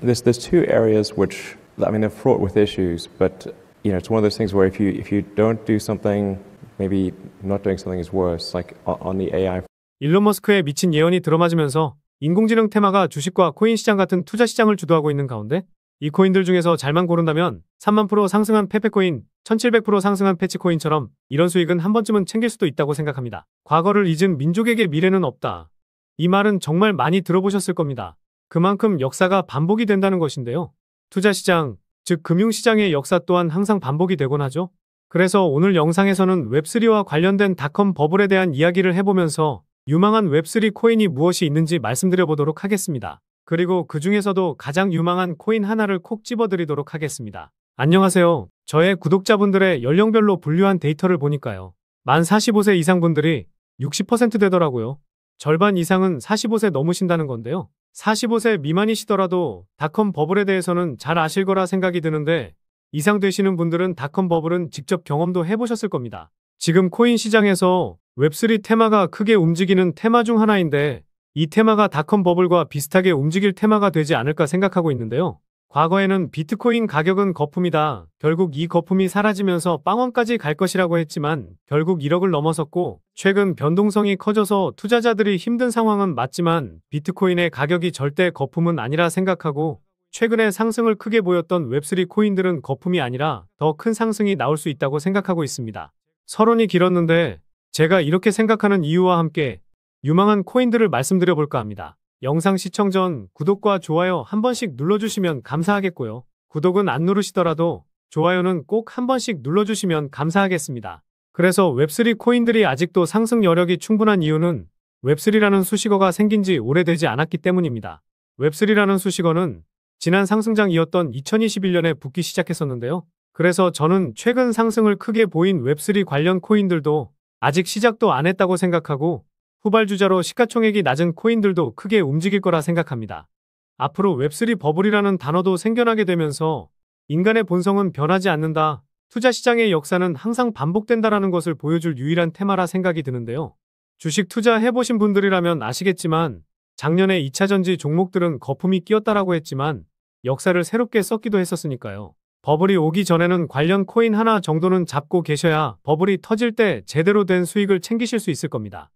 there's two areas which, I mean, they're fraught with issues, but it's one of those things where if you don't do something, maybe not doing something is worse. Like on the AI. 일론 머스크의 미친 예언이 들어맞으면서 인공지능 테마가 주식과 코인 시장 같은 투자 시장을 주도하고 있는 가운데 이 코인들 중에서 잘만 고른다면 30,000% 상승한 페페코인, 1700% 상승한 패치코인처럼 이런 수익은 한 번쯤은 챙길 수도 있다고 생각합니다. 과거를 잊은 민족에게 미래는 없다. 이 말은 정말 많이 들어보셨을 겁니다. 그만큼 역사가 반복이 된다는 것인데요. 투자시장, 즉 금융시장의 역사 또한 항상 반복이 되곤 하죠. 그래서 오늘 영상에서는 웹3와 관련된 닷컴 버블에 대한 이야기를 해보면서 유망한 웹3 코인이 무엇이 있는지 말씀드려보도록 하겠습니다. 그리고 그 중에서도 가장 유망한 코인 하나를 콕 집어드리도록 하겠습니다. 안녕하세요. 저의 구독자분들의 연령별로 분류한 데이터를 보니까요. 만 45세 이상 분들이 60% 되더라고요. 절반 이상은 45세 넘으신다는 건데요. 45세 미만이시더라도 닷컴 버블에 대해서는 잘 아실 거라 생각이 드는데 이상 되시는 분들은 닷컴 버블은 직접 경험도 해보셨을 겁니다. 지금 코인 시장에서 웹3 테마가 크게 움직이는 테마 중 하나인데 이 테마가 닷컴 버블과 비슷하게 움직일 테마가 되지 않을까 생각하고 있는데요. 과거에는 비트코인 가격은 거품이다. 결국 이 거품이 사라지면서 빵원까지 갈 것이라고 했지만 결국 1억을 넘어섰고 최근 변동성이 커져서 투자자들이 힘든 상황은 맞지만 비트코인의 가격이 절대 거품은 아니라 생각하고 최근에 상승을 크게 보였던 웹3 코인들은 거품이 아니라 더 큰 상승이 나올 수 있다고 생각하고 있습니다. 서론이 길었는데 제가 이렇게 생각하는 이유와 함께 유망한 코인들을 말씀드려 볼까 합니다. 영상 시청 전 구독과 좋아요 한 번씩 눌러주시면 감사하겠고요. 구독은 안 누르시더라도 좋아요는 꼭 한 번씩 눌러주시면 감사하겠습니다. 그래서 웹3 코인들이 아직도 상승 여력이 충분한 이유는 웹3라는 수식어가 생긴 지 오래되지 않았기 때문입니다. 웹3라는 수식어는 지난 상승장이었던 2021년에 붙기 시작했었는데요. 그래서 저는 최근 상승을 크게 보인 웹3 관련 코인들도 아직 시작도 안 했다고 생각하고 후발주자로 시가총액이 낮은 코인들도 크게 움직일 거라 생각합니다. 앞으로 웹3 버블이라는 단어도 생겨나게 되면서 인간의 본성은 변하지 않는다. 투자시장의 역사는 항상 반복된다라는 것을 보여줄 유일한 테마라 생각이 드는데요. 주식 투자해보신 분들이라면 아시겠지만 작년에 2차전지 종목들은 거품이 끼었다라고 했지만 역사를 새롭게 썼기도 했었으니까요. 버블이 오기 전에는 관련 코인 하나 정도는 잡고 계셔야 버블이 터질 때 제대로 된 수익을 챙기실 수 있을 겁니다.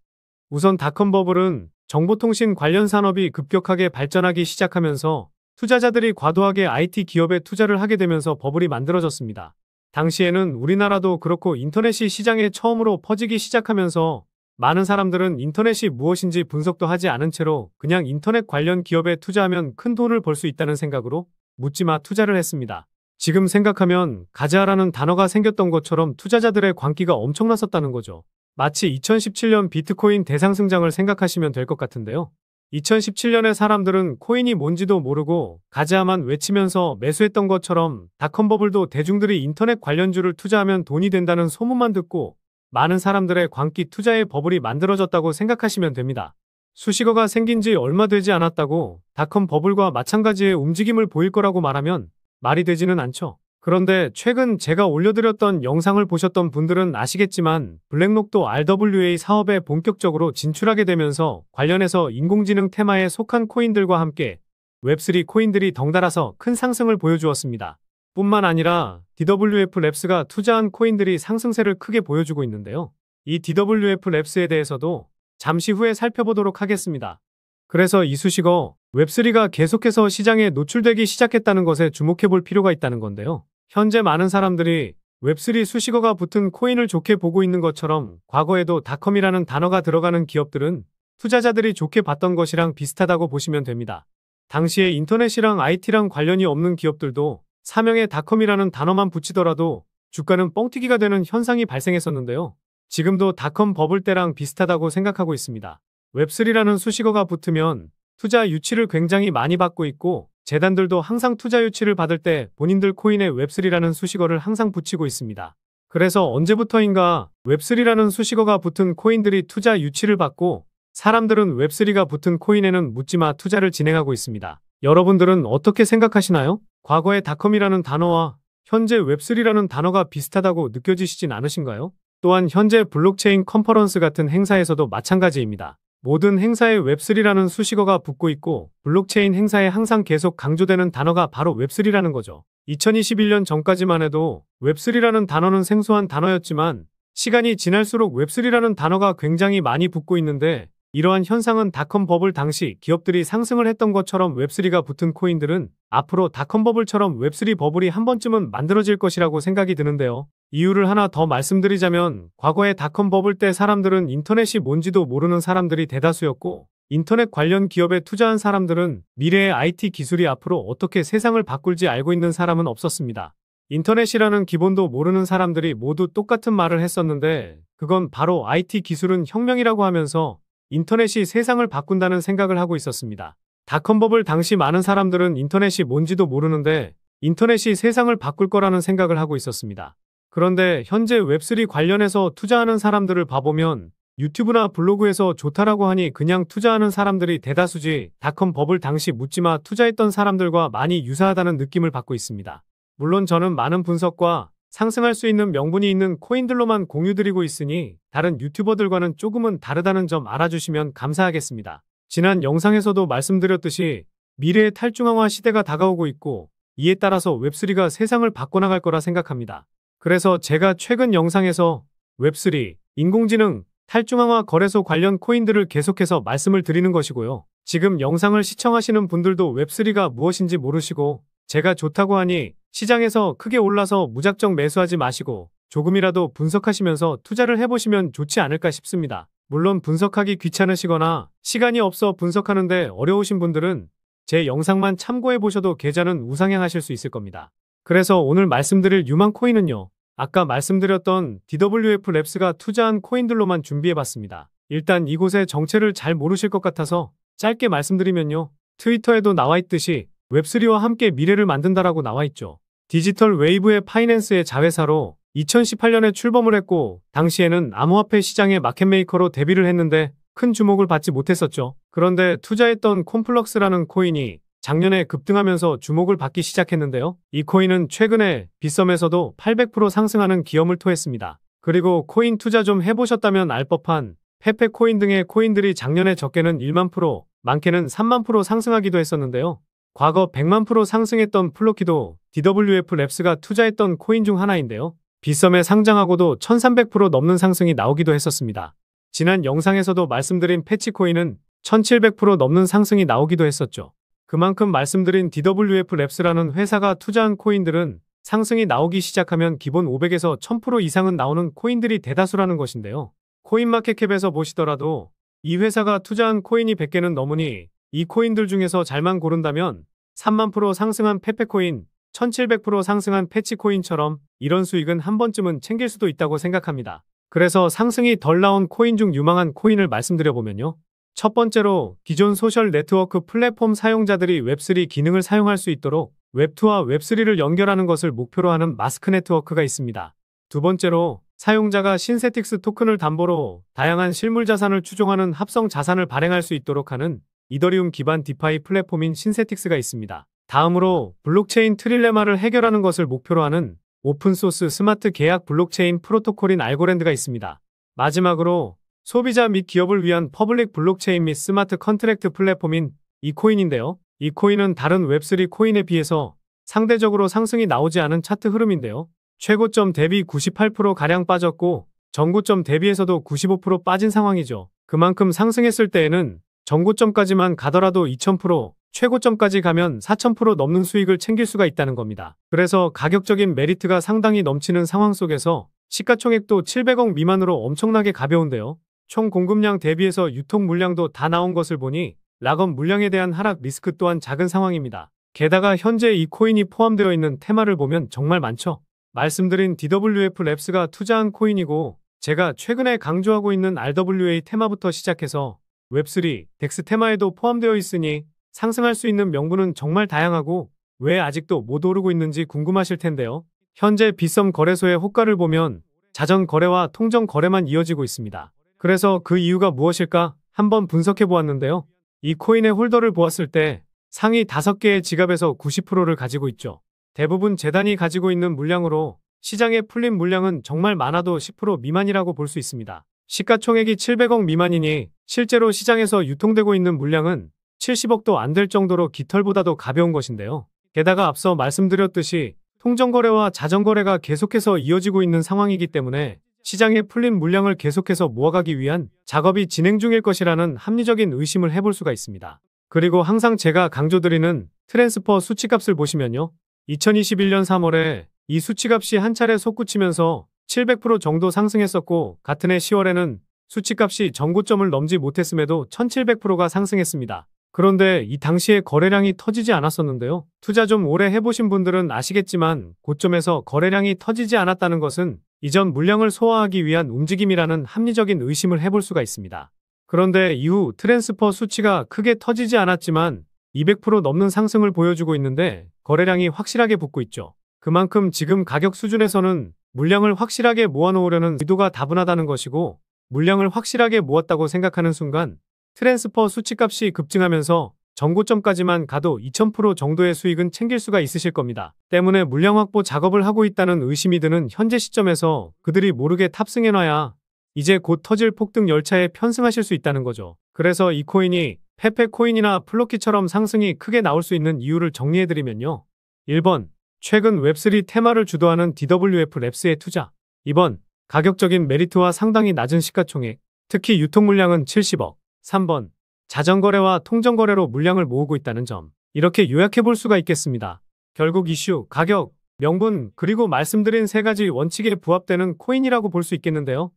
우선 닷컴 버블은 정보통신 관련 산업이 급격하게 발전하기 시작하면서 투자자들이 과도하게 IT 기업에 투자를 하게 되면서 버블이 만들어졌습니다. 당시에는 우리나라도 그렇고 인터넷이 시장에 처음으로 퍼지기 시작하면서 많은 사람들은 인터넷이 무엇인지 분석도 하지 않은 채로 그냥 인터넷 관련 기업에 투자하면 큰 돈을 벌 수 있다는 생각으로 묻지마 투자를 했습니다. 지금 생각하면 가즈아라는 단어가 생겼던 것처럼 투자자들의 광기가 엄청났었다는 거죠. 마치 2017년 비트코인 대상승장을 생각하시면 될 것 같은데요. 2017년에 사람들은 코인이 뭔지도 모르고 가즈아만 외치면서 매수했던 것처럼 닷컴 버블도 대중들이 인터넷 관련주를 투자하면 돈이 된다는 소문만 듣고 많은 사람들의 광기 투자의 버블이 만들어졌다고 생각하시면 됩니다. 수식어가 생긴 지 얼마 되지 않았다고 닷컴 버블과 마찬가지의 움직임을 보일 거라고 말하면 말이 되지는 않죠. 그런데 최근 제가 올려드렸던 영상을 보셨던 분들은 아시겠지만 블랙록도 RWA 사업에 본격적으로 진출하게 되면서 관련해서 인공지능 테마에 속한 코인들과 함께 웹3 코인들이 덩달아서 큰 상승을 보여주었습니다. 뿐만 아니라 DWF 랩스가 투자한 코인들이 상승세를 크게 보여주고 있는데요. 이 DWF 랩스에 대해서도 잠시 후에 살펴보도록 하겠습니다. 그래서 이 수식어 웹3가 계속해서 시장에 노출되기 시작했다는 것에 주목해 볼 필요가 있다는 건데요. 현재 많은 사람들이 웹3 수식어가 붙은 코인을 좋게 보고 있는 것처럼 과거에도 닷컴이라는 단어가 들어가는 기업들은 투자자들이 좋게 봤던 것이랑 비슷하다고 보시면 됩니다. 당시에 인터넷이랑 IT랑 관련이 없는 기업들도 사명에 닷컴이라는 단어만 붙이더라도 주가는 뻥튀기가 되는 현상이 발생했었는데요. 지금도 닷컴 버블 때랑 비슷하다고 생각하고 있습니다. 웹3라는 수식어가 붙으면 투자 유치를 굉장히 많이 받고 있고 재단들도 항상 투자 유치를 받을 때 본인들 코인에 웹3라는 수식어를 항상 붙이고 있습니다. 그래서 언제부터인가 웹3라는 수식어가 붙은 코인들이 투자 유치를 받고 사람들은 웹3가 붙은 코인에는 묻지마 투자를 진행하고 있습니다. 여러분들은 어떻게 생각하시나요? 과거의 닷컴이라는 단어와 현재 웹3라는 단어가 비슷하다고 느껴지시진 않으신가요? 또한 현재 블록체인 컨퍼런스 같은 행사에서도 마찬가지입니다. 모든 행사에 웹3라는 수식어가 붙고 있고 블록체인 행사에 항상 계속 강조되는 단어가 바로 웹3라는 거죠. 2021년 전까지만 해도 웹3라는 단어는 생소한 단어였지만 시간이 지날수록 웹3라는 단어가 굉장히 많이 붙고 있는데 이러한 현상은 닷컴 버블 당시 기업들이 상승을 했던 것처럼 웹3가 붙은 코인들은 앞으로 닷컴 버블처럼 웹3 버블이 한 번쯤은 만들어질 것이라고 생각이 드는데요. 이유를 하나 더 말씀드리자면 과거에 닷컴 버블 때 사람들은 인터넷이 뭔지도 모르는 사람들이 대다수였고 인터넷 관련 기업에 투자한 사람들은 미래의 IT 기술이 앞으로 어떻게 세상을 바꿀지 알고 있는 사람은 없었습니다. 인터넷이라는 기본도 모르는 사람들이 모두 똑같은 말을 했었는데 그건 바로 IT 기술은 혁명이라고 하면서 인터넷이 세상을 바꾼다는 생각을 하고 있었습니다. 닷컴 버블 당시 많은 사람들은 인터넷이 뭔지도 모르는데 인터넷이 세상을 바꿀 거라는 생각을 하고 있었습니다. 그런데 현재 웹3 관련해서 투자하는 사람들을 봐보면 유튜브나 블로그에서 좋다라고 하니 그냥 투자하는 사람들이 대다수지 닷컴 버블 당시 묻지마 투자했던 사람들과 많이 유사하다는 느낌을 받고 있습니다. 물론 저는 많은 분석과 상승할 수 있는 명분이 있는 코인들로만 공유드리고 있으니 다른 유튜버들과는 조금은 다르다는 점 알아주시면 감사하겠습니다. 지난 영상에서도 말씀드렸듯이 미래의 탈중앙화 시대가 다가오고 있고 이에 따라서 웹3가 세상을 바꿔나갈 거라 생각합니다. 그래서 제가 최근 영상에서 웹3, 인공지능, 탈중앙화 거래소 관련 코인들을 계속해서 말씀을 드리는 것이고요. 지금 영상을 시청하시는 분들도 웹3가 무엇인지 모르시고 제가 좋다고 하니 시장에서 크게 올라서 무작정 매수하지 마시고 조금이라도 분석하시면서 투자를 해보시면 좋지 않을까 싶습니다. 물론 분석하기 귀찮으시거나 시간이 없어 분석하는데 어려우신 분들은 제 영상만 참고해보셔도 계좌는 우상향하실 수 있을 겁니다. 그래서 오늘 말씀드릴 유망 코인은요. 아까 말씀드렸던 DWF 랩스가 투자한 코인들로만 준비해봤습니다. 일단 이곳의 정체를 잘 모르실 것 같아서 짧게 말씀드리면요. 트위터에도 나와있듯이 웹3와 함께 미래를 만든다라고 나와있죠. 디지털 웨이브의 파이낸스의 자회사로 2018년에 출범을 했고 당시에는 암호화폐 시장의 마켓메이커로 데뷔를 했는데 큰 주목을 받지 못했었죠. 그런데 투자했던 콤플럭스라는 코인이 작년에 급등하면서 주목을 받기 시작했는데요. 이 코인은 최근에 빗썸에서도 800% 상승하는 기염을 토했습니다. 그리고 코인 투자 좀 해보셨다면 알 법한 페페코인 등의 코인들이 작년에 적게는 1만 프로, 많게는 3만 프로 상승하기도 했었는데요. 과거 100만 프로 상승했던 플로키도 DWF 랩스가 투자했던 코인 중 하나인데요. 빗썸에 상장하고도 1300% 넘는 상승이 나오기도 했었습니다. 지난 영상에서도 말씀드린 패치코인은 1700% 넘는 상승이 나오기도 했었죠. 그만큼 말씀드린 DWF 랩스라는 회사가 투자한 코인들은 상승이 나오기 시작하면 기본 500에서 1000% 이상은 나오는 코인들이 대다수라는 것인데요. 코인마켓캡에서 보시더라도 이 회사가 투자한 코인이 100개는 넘으니 이 코인들 중에서 잘만 고른다면 3만 프로 상승한 페페코인, 1700% 상승한 패치코인처럼 이런 수익은 한 번쯤은 챙길 수도 있다고 생각합니다. 그래서 상승이 덜 나온 코인 중 유망한 코인을 말씀드려보면요. 첫 번째로 기존 소셜 네트워크 플랫폼 사용자들이 웹3 기능을 사용할 수 있도록 웹2와 웹3를 연결하는 것을 목표로 하는 마스크 네트워크가 있습니다. 두 번째로 사용자가 신세틱스 토큰을 담보로 다양한 실물 자산을 추종하는 합성 자산을 발행할 수 있도록 하는 이더리움 기반 디파이 플랫폼인 신세틱스가 있습니다. 다음으로 블록체인 트릴레마를 해결하는 것을 목표로 하는 오픈소스 스마트 계약 블록체인 프로토콜인 알고랜드가 있습니다. 마지막으로 소비자 및 기업을 위한 퍼블릭 블록체인 및 스마트 컨트랙트 플랫폼인 이코인인데요. 이코인은 다른 웹3 코인에 비해서 상대적으로 상승이 나오지 않은 차트 흐름인데요. 최고점 대비 98%가량 빠졌고 전고점 대비해서도 95% 빠진 상황이죠. 그만큼 상승했을 때에는 전고점까지만 가더라도 2000%, 최고점까지 가면 4000% 넘는 수익을 챙길 수가 있다는 겁니다. 그래서 가격적인 메리트가 상당히 넘치는 상황 속에서 시가총액도 700억 미만으로 엄청나게 가벼운데요. 총 공급량 대비해서 유통 물량도 다 나온 것을 보니 락업 물량에 대한 하락 리스크 또한 작은 상황입니다. 게다가 현재 이 코인이 포함되어 있는 테마를 보면 정말 많죠. 말씀드린 DWF 랩스가 투자한 코인이고 제가 최근에 강조하고 있는 RWA 테마부터 시작해서 웹3, 덱스 테마에도 포함되어 있으니 상승할 수 있는 명분은 정말 다양하고 왜 아직도 못 오르고 있는지 궁금하실 텐데요. 현재 빗썸 거래소의 호가를 보면 자전 거래와 통정 거래만 이어지고 있습니다. 그래서 그 이유가 무엇일까 한번 분석해 보았는데요. 이 코인의 홀더를 보았을 때 상위 5개의 지갑에서 90%를 가지고 있죠. 대부분 재단이 가지고 있는 물량으로 시장에 풀린 물량은 정말 많아도 10% 미만이라고 볼 수 있습니다. 시가총액이 700억 미만이니 실제로 시장에서 유통되고 있는 물량은 70억도 안 될 정도로 깃털보다도 가벼운 것인데요. 게다가 앞서 말씀드렸듯이 통정거래와 자전거래가 계속해서 이어지고 있는 상황이기 때문에 시장에 풀린 물량을 계속해서 모아가기 위한 작업이 진행 중일 것이라는 합리적인 의심을 해볼 수가 있습니다. 그리고 항상 제가 강조드리는 트랜스퍼 수치값을 보시면요. 2021년 3월에 이 수치값이 한 차례 솟구치면서 700% 정도 상승했었고 같은 해 10월에는 수치값이 전고점을 넘지 못했음에도 1700%가 상승했습니다. 그런데 이 당시에 거래량이 터지지 않았었는데요. 투자 좀 오래 해보신 분들은 아시겠지만 고점에서 거래량이 터지지 않았다는 것은 이전 물량을 소화하기 위한 움직임이라는 합리적인 의심을 해볼 수가 있습니다. 그런데 이후 트랜스퍼 수치가 크게 터지지 않았지만 200% 넘는 상승을 보여주고 있는데 거래량이 확실하게 붙고 있죠. 그만큼 지금 가격 수준에서는 물량을 확실하게 모아놓으려는 의도가 다분하다는 것이고 물량을 확실하게 모았다고 생각하는 순간 트랜스퍼 수치값이 급증하면서 전고점까지만 가도 2000% 정도의 수익은 챙길 수가 있으실 겁니다. 때문에 물량 확보 작업을 하고 있다는 의심이 드는 현재 시점에서 그들이 모르게 탑승해놔야 이제 곧 터질 폭등 열차에 편승하실 수 있다는 거죠. 그래서 이 코인이 페페코인이나 플로키처럼 상승이 크게 나올 수 있는 이유를 정리해드리면요. 1번. 최근 웹3 테마를 주도하는 DWF 랩스의 투자. 2번. 가격적인 메리트와 상당히 낮은 시가총액, 특히 유통 물량은 70억. 3번. 자전거래와 통정거래로 물량을 모으고 있다는 점. 이렇게 요약해 볼 수가 있겠습니다. 결국 이슈, 가격, 명분, 그리고 말씀드린 세 가지 원칙에 부합되는 코인이라고 볼 수 있겠는데요.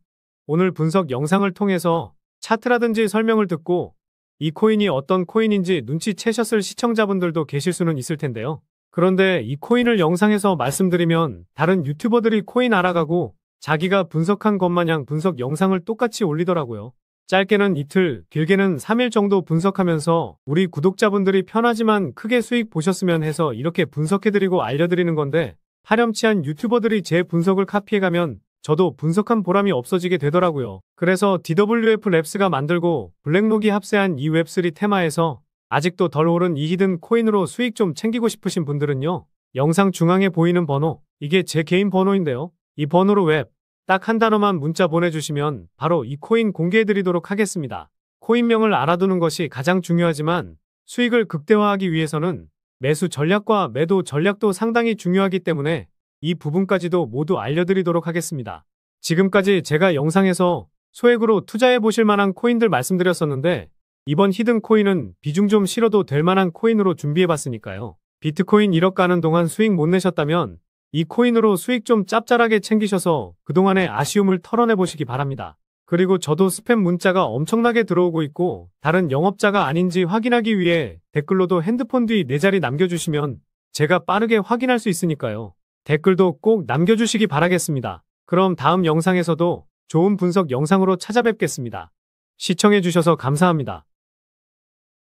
오늘 분석 영상을 통해서 차트라든지 설명을 듣고 이 코인이 어떤 코인인지 눈치채셨을 시청자분들도 계실 수는 있을 텐데요. 그런데 이 코인을 영상에서 말씀드리면 다른 유튜버들이 코인 알아가고 자기가 분석한 것 마냥 분석 영상을 똑같이 올리더라고요. 짧게는 이틀, 길게는 3일 정도 분석하면서 우리 구독자분들이 편하지만 크게 수익 보셨으면 해서 이렇게 분석해드리고 알려드리는 건데 파렴치한 유튜버들이 제 분석을 카피해가면 저도 분석한 보람이 없어지게 되더라고요. 그래서 DWF 랩스가 만들고 블랙록이 합세한 이 웹3 테마에서 아직도 덜 오른 이 히든 코인으로 수익 좀 챙기고 싶으신 분들은요. 영상 중앙에 보이는 번호, 이게 제 개인 번호인데요. 이 번호로 웹, 딱 한 단어만 문자 보내주시면 바로 이 코인 공개해드리도록 하겠습니다. 코인명을 알아두는 것이 가장 중요하지만 수익을 극대화하기 위해서는 매수 전략과 매도 전략도 상당히 중요하기 때문에 이 부분까지도 모두 알려드리도록 하겠습니다. 지금까지 제가 영상에서 소액으로 투자해 보실 만한 코인들 말씀드렸었는데 이번 히든 코인은 비중 좀 실어도 될 만한 코인으로 준비해 봤으니까요. 비트코인 1억 가는 동안 수익 못 내셨다면 이 코인으로 수익 좀 짭짤하게 챙기셔서 그동안의 아쉬움을 털어내 보시기 바랍니다. 그리고 저도 스팸 문자가 엄청나게 들어오고 있고 다른 영업자가 아닌지 확인하기 위해 댓글로도 핸드폰 뒤 4자리 남겨주시면 제가 빠르게 확인할 수 있으니까요. 댓글도 꼭 남겨주시기 바라겠습니다. 그럼 다음 영상에서도 좋은 분석 영상으로 찾아뵙겠습니다. 시청해주셔서 감사합니다.